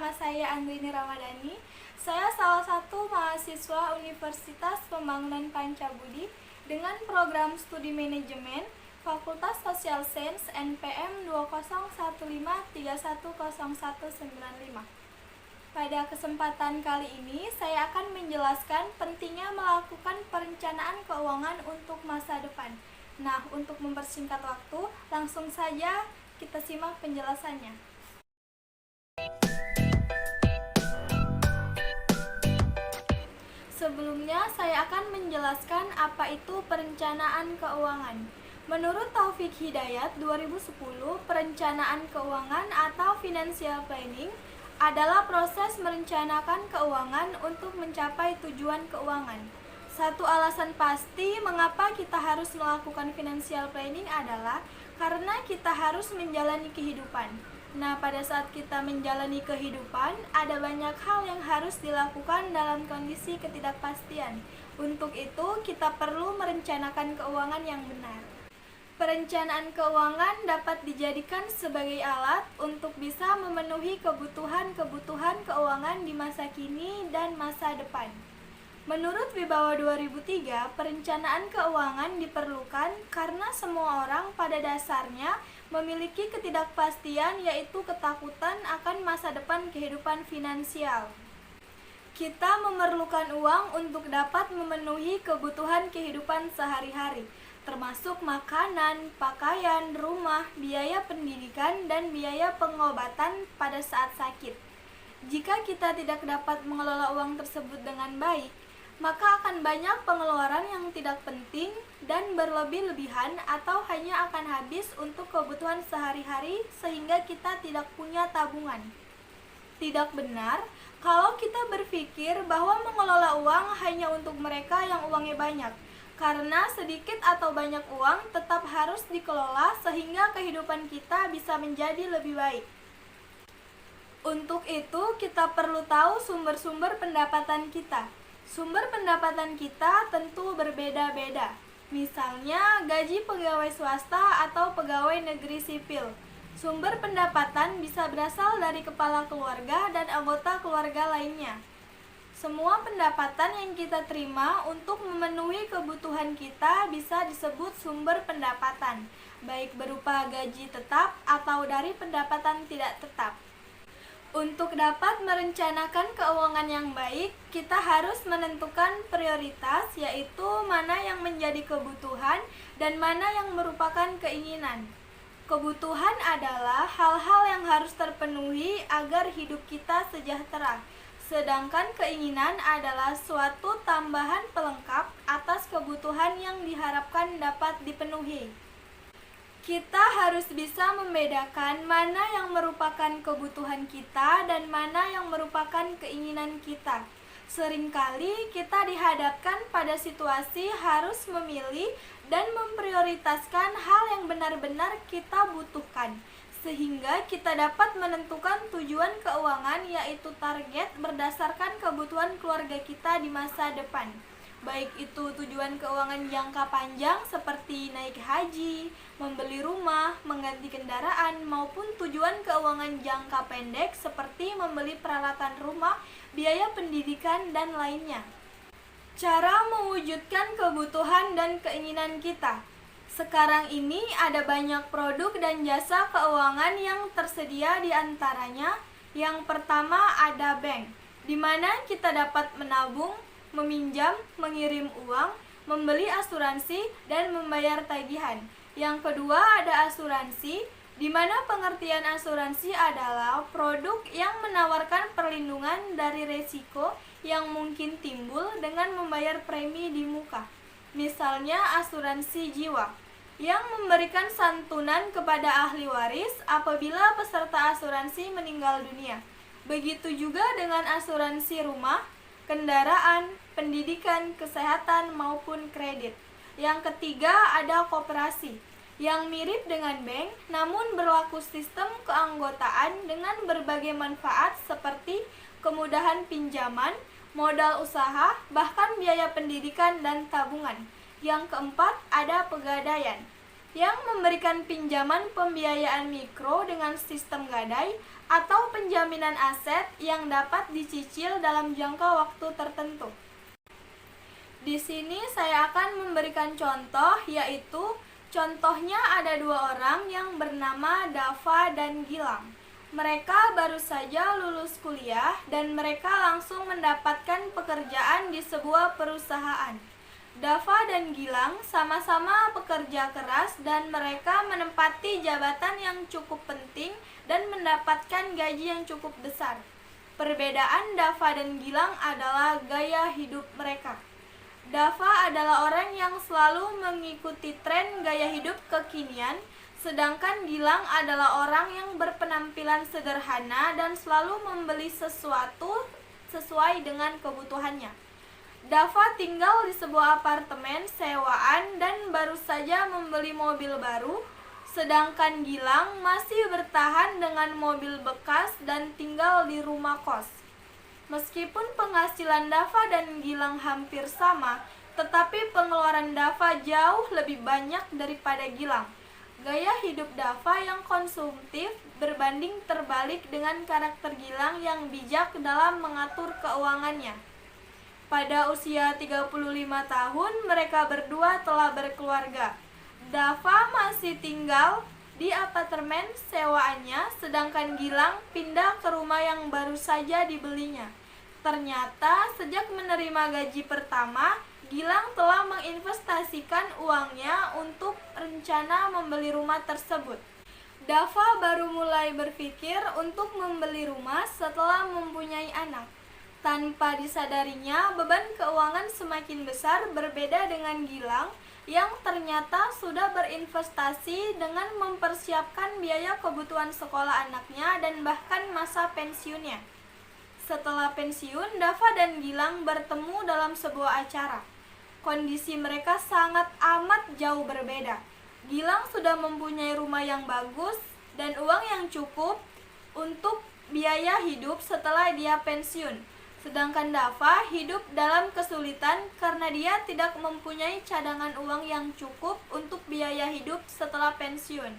nama saya Andrini Ramadhani. Saya salah satu mahasiswa Universitas Pembangunan Pancabudi dengan program studi manajemen Fakultas Social Science NPM 201531010195. Pada kesempatan kali ini, saya akan menjelaskan pentingnya melakukan perencanaan keuangan untuk masa depan. Nah, untuk mempersingkat waktu, langsung saja kita simak penjelasannya. Sebelumnya, saya akan menjelaskan apa itu perencanaan keuangan. Menurut Taufik Hidayat 2010, perencanaan keuangan atau financial planning adalah proses merencanakan keuangan untuk mencapai tujuan keuangan. Satu alasan pasti mengapa kita harus melakukan financial planning adalah karena kita harus menjalani kehidupan. Nah, pada saat kita menjalani kehidupan, ada banyak hal yang harus dilakukan dalam kondisi ketidakpastian. Untuk itu, kita perlu merencanakan keuangan yang benar. Perencanaan keuangan dapat dijadikan sebagai alat untuk bisa memenuhi kebutuhan keuangan di masa kini dan masa depan. Menurut Wibawa 2003, perencanaan keuangan diperlukan karena semua orang pada dasarnya memiliki ketidakpastian, yaitu ketakutan akan masa depan kehidupan finansial. Kita memerlukan uang untuk dapat memenuhi kebutuhan kehidupan sehari-hari, termasuk makanan, pakaian, rumah, biaya pendidikan, dan biaya pengobatan pada saat sakit. Jika kita tidak dapat mengelola uang tersebut dengan baik, maka akan banyak pengeluaran yang tidak penting dan berlebih-lebihan atau hanya akan habis untuk kebutuhan sehari-hari sehingga kita tidak punya tabungan. Tidak benar kalau kita berpikir bahwa mengelola uang hanya untuk mereka yang uangnya banyak, karena sedikit atau banyak uang tetap harus dikelola sehingga kehidupan kita bisa menjadi lebih baik. Untuk itu, kita perlu tahu sumber-sumber pendapatan kita. Sumber pendapatan kita tentu berbeda-beda. Misalnya, gaji pegawai swasta atau pegawai negeri sipil. Sumber pendapatan bisa berasal dari kepala keluarga dan anggota keluarga lainnya. Semua pendapatan yang kita terima untuk memenuhi kebutuhan kita bisa disebut sumber pendapatan, baik berupa gaji tetap atau dari pendapatan tidak tetap. Untuk dapat merencanakan keuangan yang baik, kita harus menentukan prioritas, yaitu mana yang menjadi kebutuhan dan mana yang merupakan keinginan. Kebutuhan adalah hal-hal yang harus terpenuhi agar hidup kita sejahtera, sedangkan keinginan adalah suatu tambahan pelengkap atas kebutuhan yang diharapkan dapat dipenuhi. Kita harus bisa membedakan mana yang merupakan kebutuhan kita dan mana yang merupakan keinginan kita. Seringkali kita dihadapkan pada situasi harus memilih dan memprioritaskan hal yang benar-benar kita butuhkan, sehingga kita dapat menentukan tujuan keuangan, yaitu target berdasarkan kebutuhan keluarga kita di masa depan. Baik itu tujuan keuangan jangka panjang seperti naik haji, membeli rumah, mengganti kendaraan, maupun tujuan keuangan jangka pendek seperti membeli peralatan rumah, biaya pendidikan, dan lainnya. Cara mewujudkan kebutuhan dan keinginan kita. Sekarang ini ada banyak produk dan jasa keuangan yang tersedia, di antaranya yang pertama ada bank, di mana kita dapat menabung, meminjam, mengirim uang, membeli asuransi, dan membayar tagihan. Yang kedua ada asuransi, di mana pengertian asuransi adalah produk yang menawarkan perlindungan dari resiko yang mungkin timbul dengan membayar premi di muka. Misalnya asuransi jiwa, yang memberikan santunan kepada ahli waris apabila peserta asuransi meninggal dunia. Begitu juga dengan asuransi rumah, kendaraan, pendidikan, kesehatan, maupun kredit. Yang ketiga ada koperasi, yang mirip dengan bank namun berlaku sistem keanggotaan dengan berbagai manfaat seperti kemudahan pinjaman, modal usaha, bahkan biaya pendidikan dan tabungan. Yang keempat ada pegadaian, yang memberikan pinjaman pembiayaan mikro dengan sistem gadai atau penjaminan aset yang dapat dicicil dalam jangka waktu tertentu. Di sini saya akan memberikan contoh, yaitu contohnya ada dua orang yang bernama Dava dan Gilang. Mereka baru saja lulus kuliah dan mereka langsung mendapatkan pekerjaan di sebuah perusahaan. Dava dan Gilang sama-sama pekerja keras dan mereka menempati jabatan yang cukup penting dan mendapatkan gaji yang cukup besar. Perbedaan Dava dan Gilang adalah gaya hidup mereka. Dava adalah orang yang selalu mengikuti tren gaya hidup kekinian, sedangkan Gilang adalah orang yang berpenampilan sederhana dan selalu membeli sesuatu sesuai dengan kebutuhannya. Dava tinggal di sebuah apartemen sewaan dan baru saja membeli mobil baru, sedangkan Gilang masih bertahan dengan mobil bekas dan tinggal di rumah kos. Meskipun penghasilan Dava dan Gilang hampir sama, tetapi pengeluaran Dava jauh lebih banyak daripada Gilang. Gaya hidup Dava yang konsumtif berbanding terbalik dengan karakter Gilang yang bijak dalam mengatur keuangannya. Pada usia 35 tahun, mereka berdua telah berkeluarga. Dava masih tinggal di apartemen sewaannya, sedangkan Gilang pindah ke rumah yang baru saja dibelinya. Ternyata, sejak menerima gaji pertama, Gilang telah menginvestasikan uangnya untuk rencana membeli rumah tersebut. Dava baru mulai berpikir untuk membeli rumah setelah mempunyai anak. Tanpa disadarinya, beban keuangan semakin besar berbeda dengan Gilang yang ternyata sudah berinvestasi dengan mempersiapkan biaya kebutuhan sekolah anaknya dan bahkan masa pensiunnya. Setelah pensiun, Dava dan Gilang bertemu dalam sebuah acara. Kondisi mereka sangat amat jauh berbeda. Gilang sudah mempunyai rumah yang bagus dan uang yang cukup untuk biaya hidup setelah dia pensiun. Sedangkan Dava hidup dalam kesulitan karena dia tidak mempunyai cadangan uang yang cukup untuk biaya hidup setelah pensiun.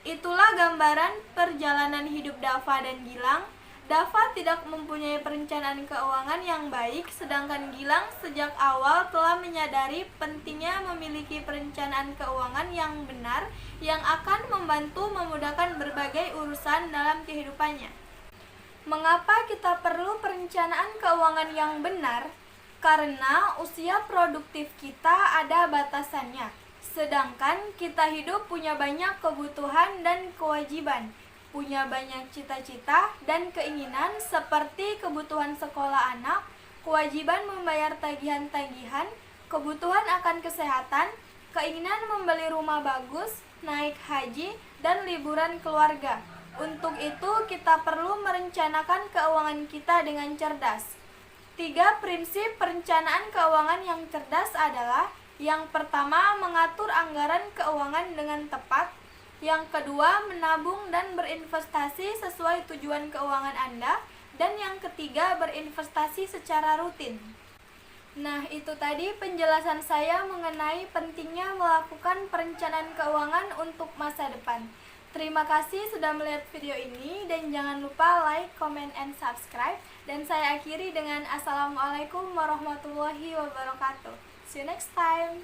Itulah gambaran perjalanan hidup Dava dan Gilang. Dava tidak mempunyai perencanaan keuangan yang baik, sedangkan Gilang sejak awal telah menyadari pentingnya memiliki perencanaan keuangan yang benar yang akan membantu memudahkan berbagai urusan dalam kehidupannya. Mengapa kita perlu perencanaan keuangan yang benar? Karena usia produktif kita ada batasannya. Sedangkan kita hidup punya banyak kebutuhan dan kewajiban, punya banyak cita-cita dan keinginan seperti kebutuhan sekolah anak, kewajiban membayar tagihan-tagihan, kebutuhan akan kesehatan, keinginan membeli rumah bagus, naik haji, dan liburan keluarga. Untuk itu, kita perlu merencanakan keuangan kita dengan cerdas. 3 prinsip perencanaan keuangan yang cerdas adalah: yang pertama, mengatur anggaran keuangan dengan tepat. Yang kedua, menabung dan berinvestasi sesuai tujuan keuangan Anda. Dan yang ketiga, berinvestasi secara rutin. Nah, itu tadi penjelasan saya mengenai pentingnya melakukan perencanaan keuangan untuk masa depan. Terima kasih sudah melihat video ini dan jangan lupa like, comment, and subscribe. Dan saya akhiri dengan Assalamualaikum warahmatullahi wabarakatuh. See you next time.